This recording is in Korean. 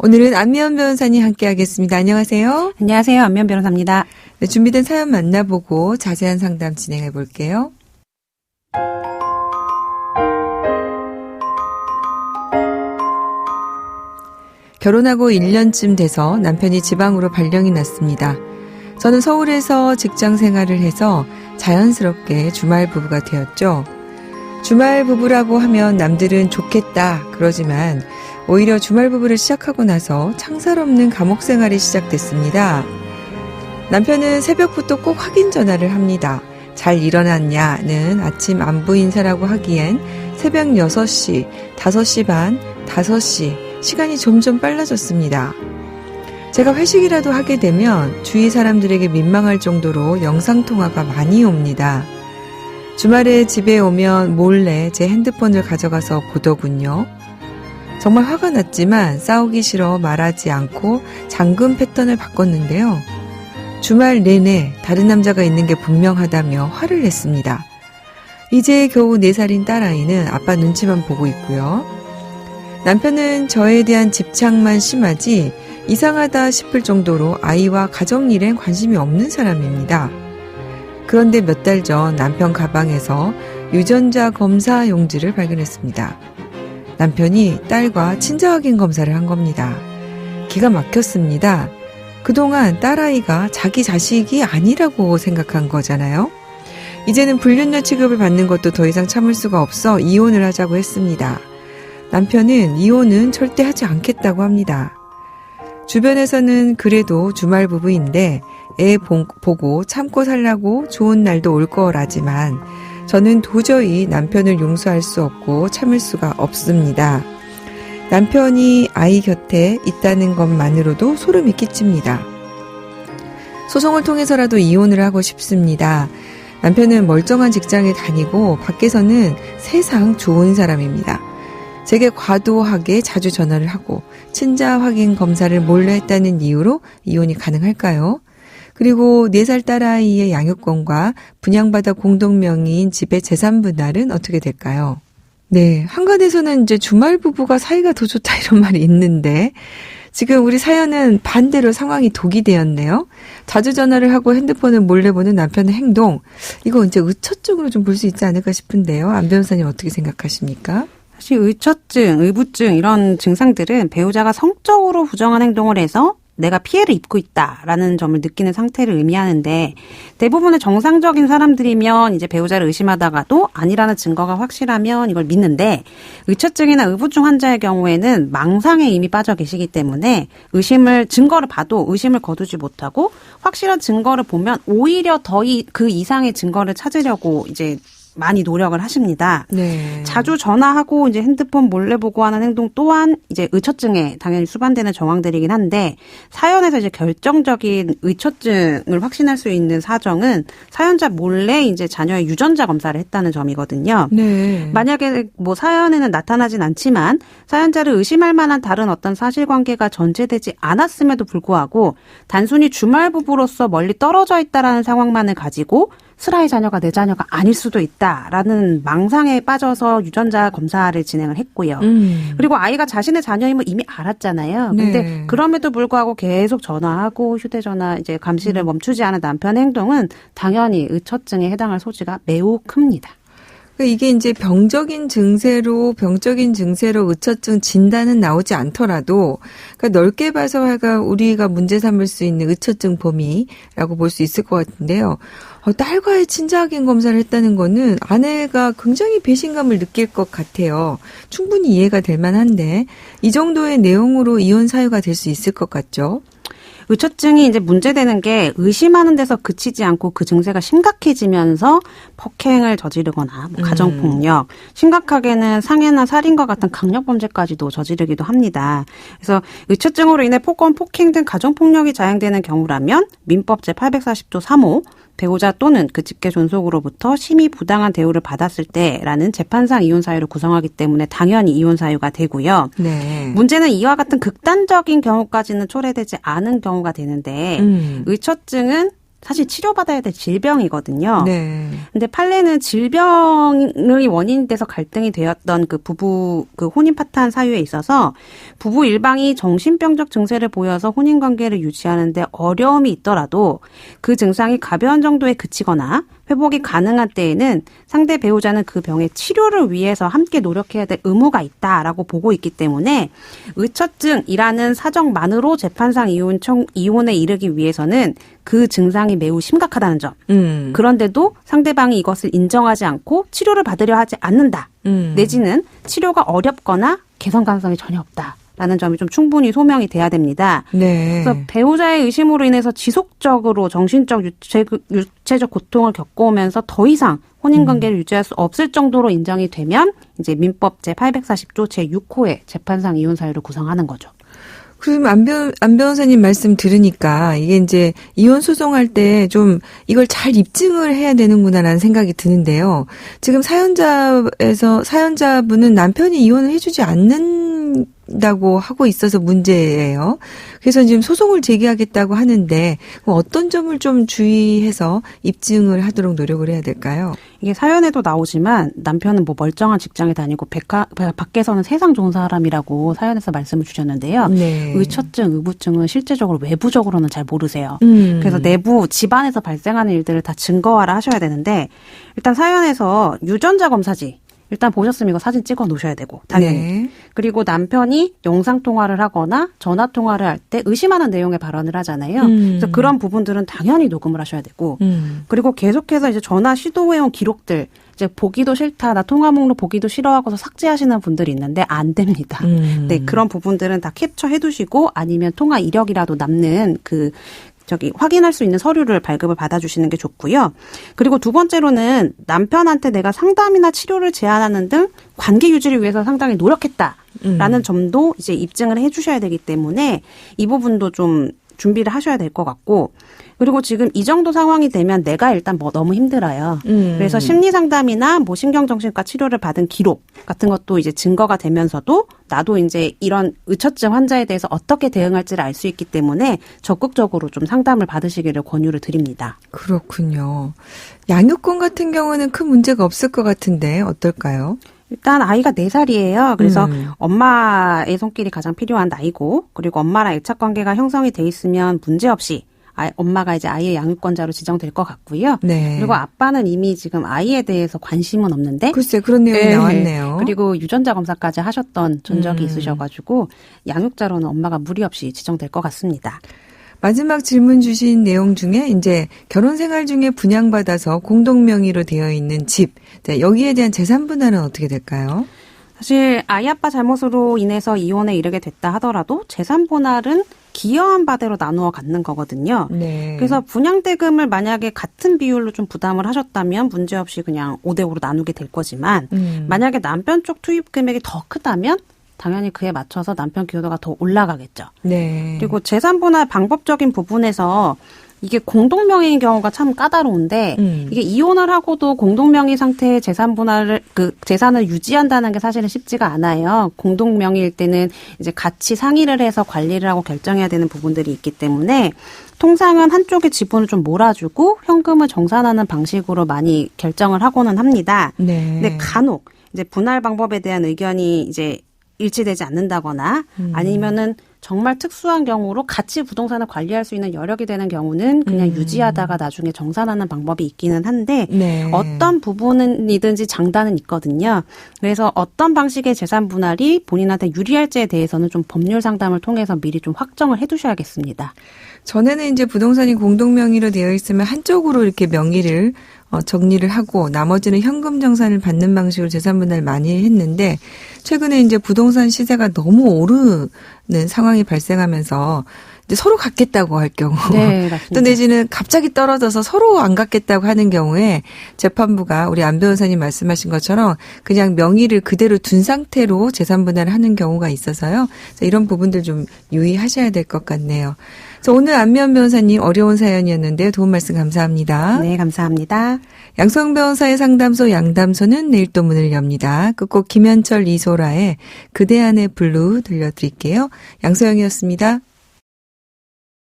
오늘은 안미연 변호사님 함께하겠습니다. 안녕하세요. 안녕하세요. 안미연 변호사입니다. 네, 준비된 사연 만나보고 자세한 상담 진행해 볼게요. 결혼하고 1년쯤 돼서 남편이 지방으로 발령이 났습니다. 저는 서울에서 직장 생활을 해서 자연스럽게 주말 부부가 되었죠. 주말 부부라고 하면 남들은 좋겠다 그러지만 오히려 주말 부부를 시작하고 나서 창살 없는 감옥 생활이 시작됐습니다. 남편은 새벽부터 꼭 확인 전화를 합니다. 잘 일어났냐는 아침 안부 인사라고 하기엔 새벽 6시, 5시 반, 5시 시간이 점점 빨라졌습니다. 제가 회식이라도 하게 되면 주위 사람들에게 민망할 정도로 영상통화가 많이 옵니다. 주말에 집에 오면 몰래 제 핸드폰을 가져가서 보더군요. 정말 화가 났지만 싸우기 싫어 말하지 않고 잠금 패턴을 바꿨는데요. 주말 내내 다른 남자가 있는 게 분명하다며 화를 냈습니다. 이제 겨우 4살인 딸아이는 아빠 눈치만 보고 있고요. 남편은 저에 대한 집착만 심하지 이상하다 싶을 정도로 아이와 가정일엔 관심이 없는 사람입니다. 그런데 몇 달 전 남편 가방에서 유전자 검사 용지를 발견했습니다. 남편이 딸과 친자 확인 검사를 한 겁니다. 기가 막혔습니다. 그동안 딸아이가 자기 자식이 아니라고 생각한 거잖아요. 이제는 불륜녀 취급을 받는 것도 더 이상 참을 수가 없어 이혼을 하자고 했습니다. 남편은 이혼은 절대 하지 않겠다고 합니다. 주변에서는 그래도 주말 부부인데 애 보고 참고 살라고 좋은 날도 올 거라지만 저는 도저히 남편을 용서할 수 없고 참을 수가 없습니다. 남편이 아이 곁에 있다는 것만으로도 소름이 끼칩니다. 소송을 통해서라도 이혼을 하고 싶습니다. 남편은 멀쩡한 직장에 다니고 밖에서는 세상 좋은 사람입니다. 제게 과도하게 자주 전화를 하고 친자 확인 검사를 몰래 했다는 이유로 이혼이 가능할까요? 그리고 4살 딸아이의 양육권과 분양받아 공동명의인 집의 재산 분할은 어떻게 될까요? 네, 한간에서는 이제 주말 부부가 사이가 더 좋다 이런 말이 있는데 지금 우리 사연은 반대로 상황이 독이 되었네요. 자주 전화를 하고 핸드폰을 몰래 보는 남편의 행동, 이거 이제 의처증으로 좀 볼 수 있지 않을까 싶은데요. 안 변호사님 어떻게 생각하십니까? 사실 의처증, 의부증 이런 증상들은 배우자가 성적으로 부정한 행동을 해서 내가 피해를 입고 있다라는 점을 느끼는 상태를 의미하는데 대부분의 정상적인 사람들이면 이제 배우자를 의심하다가도 아니라는 증거가 확실하면 이걸 믿는데 의처증이나 의부증 환자의 경우에는 망상에 이미 빠져 계시기 때문에 증거를 봐도 의심을 거두지 못하고 확실한 증거를 보면 오히려 더 그 이상의 증거를 찾으려고 이제 많이 노력을 하십니다. 네. 자주 전화하고 이제 핸드폰 몰래 보고 하는 행동 또한 이제 의처증에 당연히 수반되는 정황들이긴 한데 사연에서 이제 결정적인 의처증을 확신할 수 있는 사정은 사연자 몰래 이제 자녀의 유전자 검사를 했다는 점이거든요. 네. 만약에 뭐 사연에는 나타나진 않지만 사연자를 의심할 만한 다른 어떤 사실관계가 전제되지 않았음에도 불구하고 단순히 주말 부부로서 멀리 떨어져 있다라는 상황만을 가지고 슬아의 자녀가 내 자녀가 아닐 수도 있다라는 망상에 빠져서 유전자 검사를 진행을 했고요. 그리고 아이가 자신의 자녀임을 이미 알았잖아요. 근데 네. 그럼에도 불구하고 계속 전화하고 휴대전화 이제 감시를 멈추지 않은 남편의 행동은 당연히 의처증에 해당할 소지가 매우 큽니다. 이게 이제 병적인 증세로 의처증 진단은 나오지 않더라도 그러니까 넓게 봐서 우리가 문제 삼을 수 있는 의처증 범위라고 볼 수 있을 것 같은데요. 딸과의 친자 확인 검사를 했다는 거는 아내가 굉장히 배신감을 느낄 것 같아요. 충분히 이해가 될 만한데 이 정도의 내용으로 이혼 사유가 될 수 있을 것 같죠? 의처증이 이제 문제되는 게 의심하는 데서 그치지 않고 그 증세가 심각해지면서 폭행을 저지르거나 뭐 가정폭력, 심각하게는 상해나 살인과 같은 강력범죄까지도 저지르기도 합니다. 그래서 의처증으로 인해 폭언, 폭행 등 가정폭력이 자행되는 경우라면 민법 제840조 3호 배우자 또는 그 직계 존속으로부터 심히 부당한 대우를 받았을 때라는 재판상 이혼 사유를 구성하기 때문에 당연히 이혼 사유가 되고요. 네. 문제는 이와 같은 극단적인 경우까지는 초래되지 않은 경우가 되는데 의처증은 사실 치료받아야 될 질병이거든요. 네. 근데 판례는 질병의 원인이 돼서 갈등이 되었던 그 부부 그 혼인 파탄 사유에 있어서 부부 일방이 정신병적 증세를 보여서 혼인 관계를 유지하는데 어려움이 있더라도 그 증상이 가벼운 정도에 그치거나 회복이 가능한 때에는 상대 배우자는 그 병의 치료를 위해서 함께 노력해야 될 의무가 있다라고 보고 있기 때문에 의처증이라는 사정만으로 재판상 이혼에 이르기 위해서는 그 증상이 매우 심각하다는 점. 그런데도 상대방이 이것을 인정하지 않고 치료를 받으려 하지 않는다. 내지는 치료가 어렵거나 개선 가능성이 전혀 없다. 라는 점이 좀 충분히 소명이 돼야 됩니다. 네. 그래서 배우자의 의심으로 인해서 지속적으로 정신적, 육체적 고통을 겪어오면서 더 이상 혼인관계를 유지할 수 없을 정도로 인정이 되면 이제 민법 제840조 제6호의 재판상 이혼 사유를 구성하는 거죠. 그럼 안 변호사님 말씀 들으니까 이게 이제 이혼 소송할 때 좀 이걸 잘 입증을 해야 되는구나라는 생각이 드는데요. 지금 사연자분은 남편이 이혼을 해주지 않는다고 하고 있어서 문제예요. 그래서 지금 소송을 제기하겠다고 하는데 어떤 점을 좀 주의해서 입증을 하도록 노력을 해야 될까요? 이게 사연에도 나오지만 남편은 뭐 멀쩡한 직장에 다니고 밖에서는 세상 좋은 사람이라고 사연에서 말씀을 주셨는데요. 네. 의처증, 의부증은 실제적으로 외부적으로는 잘 모르세요. 그래서 내부 집안에서 발생하는 일들을 다 증거화를 하셔야 되는데 일단 사연에서 유전자 검사지 일단 보셨으면 이거 사진 찍어 놓으셔야 되고 당연히. 네. 그리고 남편이 영상통화를 하거나 전화통화를 할 때 의심하는 내용의 발언을 하잖아요. 그래서 그런 부분들은 당연히 녹음을 하셔야 되고 그리고 계속해서 이제 전화 시도해온 기록들 이제 보기도 싫다, 나 통화 목록 보기도 싫어하고서 삭제하시는 분들이 있는데 안 됩니다. 네, 그런 부분들은 다 캡처해 두시고 아니면 통화 이력이라도 남는 확인할 수 있는 서류를 발급을 받아주시는 게 좋고요. 그리고 두 번째로는 남편한테 내가 상담이나 치료를 제안하는 등 관계 유지를 위해서 상당히 노력했다라는 점도 이제 입증을 해주셔야 되기 때문에 이 부분도 좀 준비를 하셔야 될 것 같고 그리고 지금 이 정도 상황이 되면 내가 일단 뭐 너무 힘들어요. 그래서 심리 상담이나 뭐 신경정신과 치료를 받은 기록 같은 것도 이제 증거가 되면서도 나도 이제 이런 의처증 환자에 대해서 어떻게 대응할지를 알 수 있기 때문에 적극적으로 좀 상담을 받으시기를 권유를 드립니다. 그렇군요. 양육권 같은 경우는 큰 문제가 없을 것 같은데 어떨까요? 일단 아이가 4살이에요. 그래서 엄마의 손길이 가장 필요한 나이고 그리고 엄마랑 애착 관계가 형성이 돼 있으면 문제없이 엄마가 이제 아이의 양육권자로 지정될 것 같고요. 네. 그리고 아빠는 이미 지금 아이에 대해서 관심은 없는데. 글쎄 그런 내용이 네. 나왔네요. 그리고 유전자 검사까지 하셨던 전적이 있으셔가지고 양육자로는 엄마가 무리 없이 지정될 것 같습니다. 마지막 질문 주신 내용 중에 이제 결혼 생활 중에 분양받아서 공동 명의로 되어 있는 집, 여기에 대한 재산 분할은 어떻게 될까요? 사실 아이 아빠 잘못으로 인해서 이혼에 이르게 됐다 하더라도 재산 분할은 기여한 바대로 나누어 갖는 거거든요. 네. 그래서 분양대금을 만약에 같은 비율로 좀 부담을 하셨다면 문제없이 그냥 5대5로 나누게 될 거지만 만약에 남편 쪽 투입 금액이 더 크다면 당연히 그에 맞춰서 남편 기여도가 더 올라가겠죠. 네. 그리고 재산 분할 방법적인 부분에서 이게 공동명의인 경우가 참 까다로운데 이게 이혼을 하고도 공동명의 상태의 재산 분할을 재산을 유지한다는 게 사실은 쉽지가 않아요. 공동명의일 때는 이제 같이 상의를 해서 관리를 하고 결정해야 되는 부분들이 있기 때문에 통상은 한쪽의 지분을 좀 몰아주고 현금을 정산하는 방식으로 많이 결정을 하고는 합니다. 네. 근데 간혹 이제 분할 방법에 대한 의견이 이제 일치되지 않는다거나 아니면은 정말 특수한 경우로 같이 부동산을 관리할 수 있는 여력이 되는 경우는 그냥 유지하다가 나중에 정산하는 방법이 있기는 한데 네. 어떤 부분이든지 장단은 있거든요. 그래서 어떤 방식의 재산 분할이 본인한테 유리할지에 대해서는 좀 법률 상담을 통해서 미리 좀 확정을 해두셔야겠습니다. 전에는 이제 부동산이 공동 명의로 되어 있으면 한쪽으로 이렇게 명의를 정리를 하고 나머지는 현금 정산을 받는 방식으로 재산 분할 많이 했는데 최근에 이제 부동산 시세가 너무 오르는 상황이 발생하면서 이제 서로 갖겠다고 할 경우 네, 맞습니다. 또 내지는 갑자기 떨어져서 서로 안 갖겠다고 하는 경우에 재판부가 우리 안 변호사님 말씀하신 것처럼 그냥 명의를 그대로 둔 상태로 재산 분할을 하는 경우가 있어서요. 그래서 이런 부분들 좀 유의하셔야 될 것 같네요. 그래서 오늘 안미연 변호사님 어려운 사연이었는데요. 도움 말씀 감사합니다. 네, 감사합니다. 양소영 변호사의 상담소 양담소는 내일 또 문을 엽니다. 끝곡 김현철 이소라의 그대 안의 블루 들려드릴게요. 양소영이었습니다.